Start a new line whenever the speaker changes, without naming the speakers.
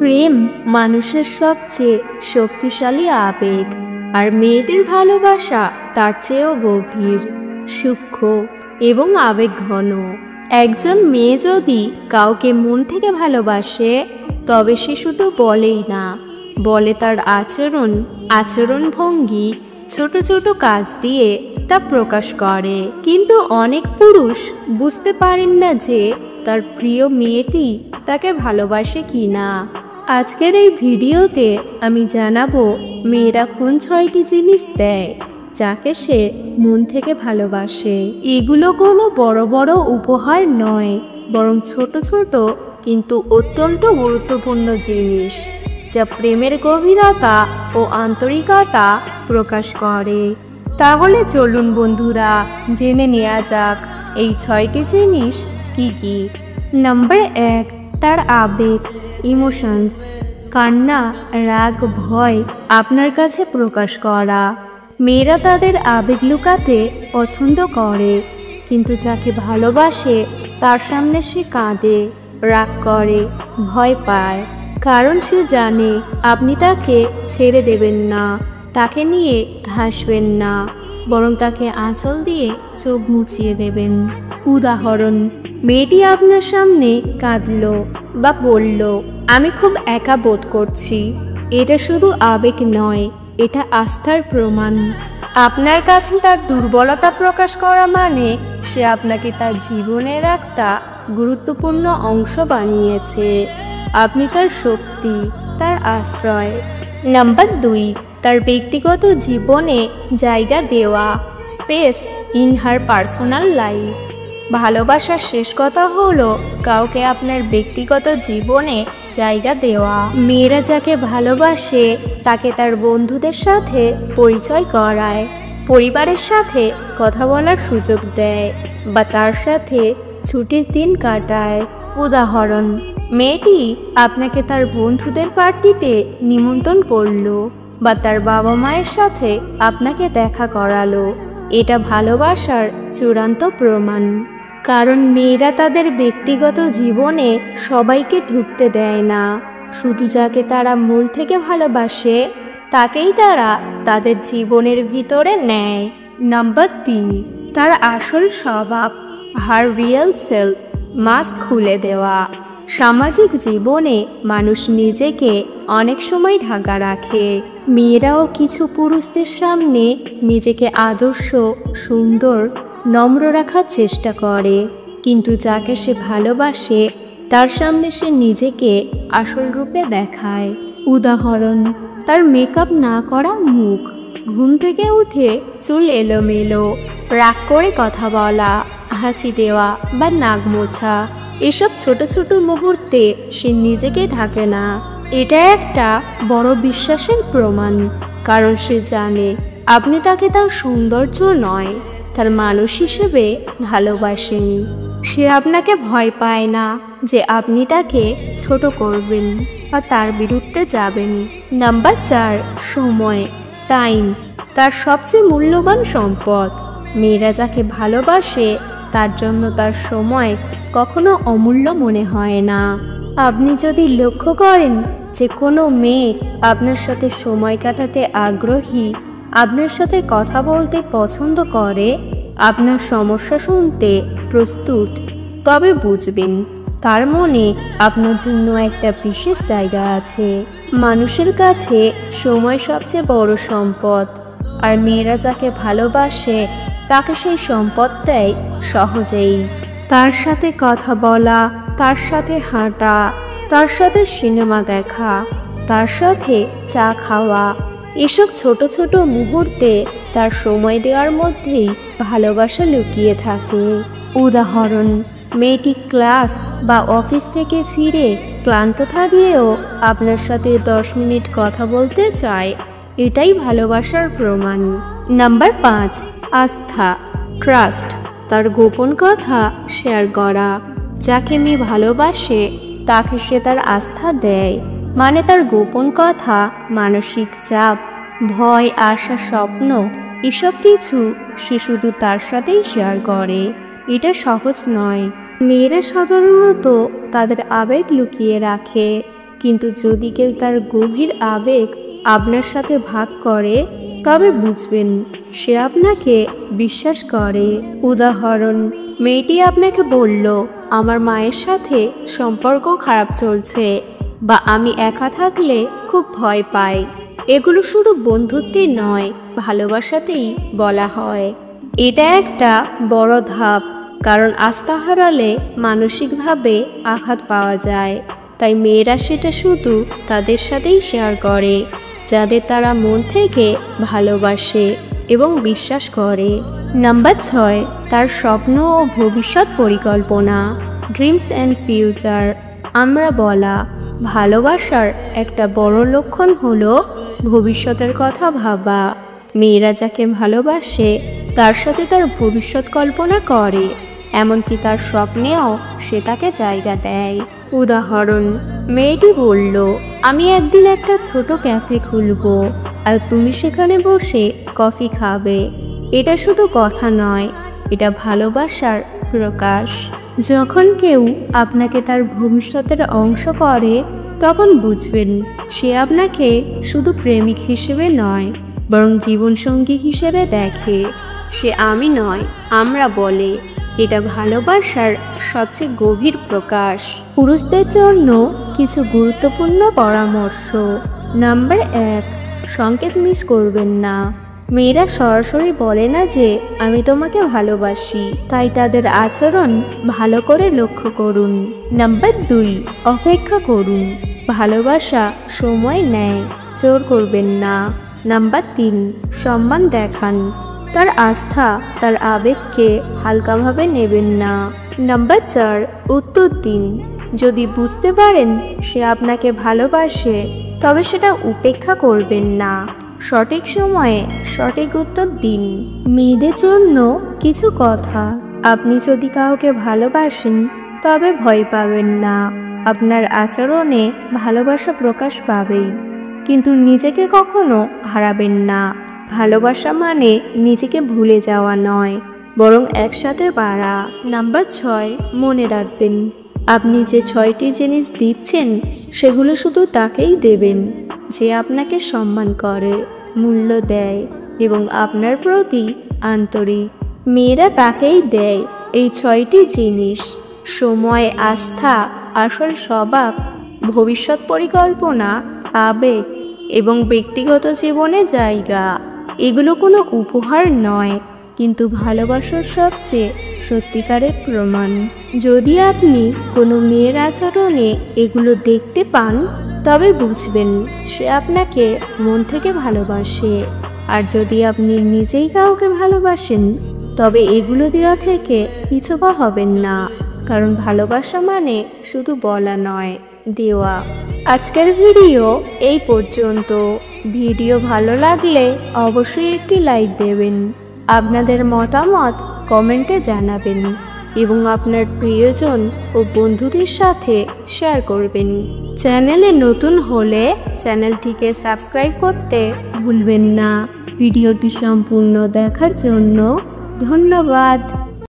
প্রেম মানুষের সবচেয়ে শক্তিশালী আবেগ, আর মেয়েদের ভালোবাসা তার চেয়েও গভীর, সূক্ষ্ম এবং আবেগঘন। একজন মেয়ে যদি কাউকে মন থেকে ভালোবাসে, তবে সে শুধু বলেই না, বলে তার আচরণভঙ্গি, ছোট ছোট কাজ দিয়ে তা প্রকাশ করে। কিন্তু অনেক পুরুষ বুঝতে পারেন না যে তার প্রিয় মেয়েটি তাকে ভালোবাসে কি না। আজকের এই ভিডিওতে আমি জানাবো মেয়েরা কোন 6টি জিনিস দেয় যাকে সে মন থেকে ভালোবাসে। এগুলো কোনো বড় বড় উপহার নয়, বরং ছোট ছোট কিন্তু অত্যন্ত গুরুত্বপূর্ণ জিনিস, যা প্রেমের গভীরতা ও আন্তরিকতা প্রকাশ করে। তাহলে চলুন বন্ধুরা, জেনে নেওয়া যাক এই 6টি জিনিস কি কি। নাম্বার 1, তার আবেগ, ইমোশনস। কান্না, রাগ, ভয় আপনার কাছে প্রকাশ করা। মেয়েরা তাদের আবেগ লুকাতে পছন্দ করে, কিন্তু যাকে ভালোবাসে তার সামনে সে কাঁদে, রাগ করে, ভয় পায়, কারণ সে জানে আপনি তাকে ছেড়ে দেবেন না, তাকে নিয়ে হাসবেন না, বরং তাকে আঁচল দিয়ে চোখ মুছিয়ে দেবেন। উদাহরণ, মেয়েটি আপনার সামনে কাঁদলো বা বলল, আমি খুব একা বোধ করছি। এটা শুধু আবেগ নয়, এটা আস্থার প্রমাণ। আপনার কাছে তার দুর্বলতা প্রকাশ করা মানে সে আপনাকে তার জীবনের একটা গুরুত্বপূর্ণ অংশ বানিয়েছে। আপনি তার শক্তি, তার আশ্রয়। নাম্বার 2, তার ব্যক্তিগত জীবনে জায়গা দেওয়া, space in her personal life. ভালোবাসার শেষ কথা হলো কাউকে আপনার ব্যক্তিগত জীবনে জায়গা দেওয়া। মেয়েরা যাকে ভালোবাসে তাকে তার বন্ধুদের সাথে পরিচয় করায়, পরিবারের সাথে কথা বলার সুযোগ দেয়, বা তার সাথে ছুটির দিন কাটায়। উদাহরণ, মেয়েটি আপনাকে তার বন্ধুদের পার্টিতে নিমন্ত্রণ করলো, বা তার বাবা মায়ের সাথে আপনাকে দেখা করালো। এটা ভালোবাসার চূড়ান্ত প্রমাণ, কারণ মেয়েরা তাদের ব্যক্তিগত জীবনে সবাইকে ঢুকতে দেয় না। শুধু যাকে তারা মূল থেকে ভালোবাসে তাকেই তারা তাদের জীবনের ভিতরে নেয়। নাম্বার 3, তার আসল স্বভাব, হার রিয়েল সেলফ। মাস্ক খুলে দেওয়া। সামাজিক জীবনে মানুষ নিজেকে অনেক সময় ঢাকা রাখে। মেয়েরাও কিছু পুরুষদের সামনে নিজেকে আদর্শ, সুন্দর, নম্র রাখার চেষ্টা করে, কিন্তু যাকে সে ভালোবাসে তার সামনে সে নিজেকে আসল রূপে দেখায়। উদাহরণ, তার মেকআপ না করা মুখ, ঘুম থেকে উঠে চুল এলোমেলো, রাগ করে কথা বলা, হাঁচি দেওয়া বা নাক মোছা। এসব ছোট ছোট মুহূর্তে সে নিজেকে ঢাকে না। এটা একটা বড় বিশ্বাসের প্রমাণ, কারণ সে জানে আপনি তাকে তার সৌন্দর্য নয়, তার মানুষ হিসেবে ভালোবাসেন। সে আপনাকে ভয় পায় না যে আপনি তাকে ছোট করবেন বা তার বিরুদ্ধে যাবেন। নাম্বার 4, সময়, টাইম। তার সবচেয়ে মূল্যবান সম্পদ। মেয়েরা যাকে ভালোবাসে তার জন্য তার সময় কখনো অমূল্য মনে হয় না। আপনি যদি লক্ষ্য করেন যে কোনো মেয়ে আপনার সাথে সময় কাটাতে আগ্রহী, আপনার সাথে কথা বলতে পছন্দ করে, আপনার সমস্যা শুনতে প্রস্তুত, তবে বুঝবেন তার মনে আপনার জন্য একটা বিশেষ জায়গা আছে। মানুষের কাছে সময় সবচেয়ে বড় সম্পদ, আর মেয়েরা যাকে ভালোবাসে তাকে সেই সম্পদ দেয় সহজেই। তার সাথে কথা বলা, তার সাথে হাঁটা, তার সাথে সিনেমা দেখা, তার সাথে চা খাওয়া, এসব ছোট ছোট মুহূর্তে তার সময় দেওয়ার মধ্যেই ভালোবাসা লুকিয়ে থাকে। উদাহরণ, মেয়েটি ক্লাস বা অফিস থেকে ফিরে ক্লান্ত থাকলেও আপনার সাথে 10 মিনিট কথা বলতে চায়, এটাই ভালোবাসার প্রমাণ। নাম্বার 5, আস্থা, ট্রাস্ট। তার গোপন কথা শেয়ার করা। যাকে মেয়ে ভালোবাসে তাকে সে তার আস্থা দেয়, মানে তার গোপন কথা, মানসিক চাপ, ভয়, আশা, স্বপ্ন, এসব কিছু সে শুধু তার সাথেই শেয়ার করে। এটা সহজ নয়। মেয়েরা সাধারণত তাদের আবেগ লুকিয়ে রাখে, কিন্তু যদি কেউ তার গভীর আবেগ আপনার সাথে ভাগ করে তবে বুঝবেন সে আপনাকে বিশ্বাস করে। উদাহরণ, মেয়েটি আপনাকে বলল, আমার মায়ের সাথে সম্পর্ক খারাপ চলছে, বা আমি একা থাকলে খুব ভয় পাই। এগুলো শুধু বন্ধুত্বে নয়, ভালোবাসাতেই বলা হয়। এটা একটা বড় ধাপ, কারণ আস্থা হারালে মানসিকভাবে আঘাত পাওয়া যায়। তাই মেয়েরা সেটা শুধু তাদের সাথেই শেয়ার করে যাদের তারা মন থেকে ভালোবাসে এবং বিশ্বাস করে। নাম্বার 6, তার স্বপ্ন ও ভবিষ্যৎ পরিকল্পনা, ড্রিমস অ্যান্ড ফিউচার। আমরা বলা ভালোবাসার একটা বড় লক্ষণ হলো ভবিষ্যতের কথা ভাবা। মেয়েরা যাকে ভালোবাসে তার সাথে তার ভবিষ্যৎ কল্পনা করে, এমনকি তার স্বপ্নেও সে তাকে জায়গা দেয়। উদাহরণ, মেয়েটি বলল, আমি একদিন একটা ছোট ক্যাফে খুলব আর তুমি সেখানে বসে কফি খাবে। এটা শুধু কথা নয়, এটা ভালোবাসার প্রকাশ। যখন কেউ আপনাকে তার ভবিষ্যতের অংশ করে তখন বুঝবেন সে আপনাকে শুধু প্রেমিক হিসেবে নয়, বরং জীবনসঙ্গী হিসেবে দেখে। সে আমি নয়, আমরা বলে। এটা ভালোবাসার সবচেয়ে গভীর প্রকাশ। পুরুষদের জন্য কিছু গুরুত্বপূর্ণ পরামর্শ। নাম্বার 1, সংকেত মিস করবেন না। মেয়েরা সরাসরি বলে না যে আমি তোমাকে ভালোবাসি, তাই তাদের আচরণ ভালো করে লক্ষ্য করুন। নাম্বার 2, অপেক্ষা করুন। ভালোবাসা সময় নেয়, জোর করবেন না। নাম্বার 3, সম্মান দেখান। তার আস্থা, তার আবেগকে হালকাভাবে নেবেন না। নাম্বার 4, উত্তর দিন। যদি বুঝতে পারেন সে আপনাকে ভালোবাসে তবে সেটা উপেক্ষা করবেন না। সঠিক সময়ে সঠিক উত্তর দিন। মেয়েদের জন্য কিছু কথা। আপনি যদি কাউকে ভালোবাসেন তবে ভয় পাবেন না। আপনার আচরণে ভালোবাসা প্রকাশ পাবেই, কিন্তু নিজেকে কখনো হারাবেন না। ভালোবাসা মানে নিজেকে ভুলে যাওয়া নয়, বরং একসাথে বাড়া। নাম্বার 6, মনে রাখবেন আপনি যে 6টি জিনিস দিচ্ছেন সেগুলো শুধু তাকেই দেবেন যে আপনাকে সম্মান করে, মূল্য দেয় এবং আপনার প্রতি আন্তরিক। মেয়েরা তাকেই দেয় এই 6টি জিনিস: সময়, আস্থা, আসল স্বভাব, ভবিষ্যৎ পরিকল্পনা, আবেগ এবং ব্যক্তিগত জীবনে জায়গা। এগুলো কোনো উপহার নয়, কিন্তু ভালোবাসার সবচেয়ে সত্যিকারের প্রমাণ। যদি আপনি কোনো মেয়ের আচরণে এগুলো দেখতে পান তবে বুঝবেন সে আপনাকে মন থেকে ভালোবাসে। আর যদি আপনি নিজেই কাউকে ভালোবাসেন তবে এগুলো দেওয়া থেকে পিছপা হবেন না, কারণ ভালোবাসা মানে শুধু বলা নয়, দেওয়া। আজকের ভিডিও এই পর্যন্ত। ভিডিও ভালো লাগলে অবশ্যই একটি লাইক দেবেন, আপনাদের মতামত কমেন্টে জানাবেন এবং আপনার প্রিয়জন ও বন্ধুদের সাথে শেয়ার করবেন। চ্যানেলে নতুন হলে চ্যানেলটিকে সাবস্ক্রাইব করতে ভুলবেন না। ভিডিওটি সম্পূর্ণ দেখার জন্য ধন্যবাদ।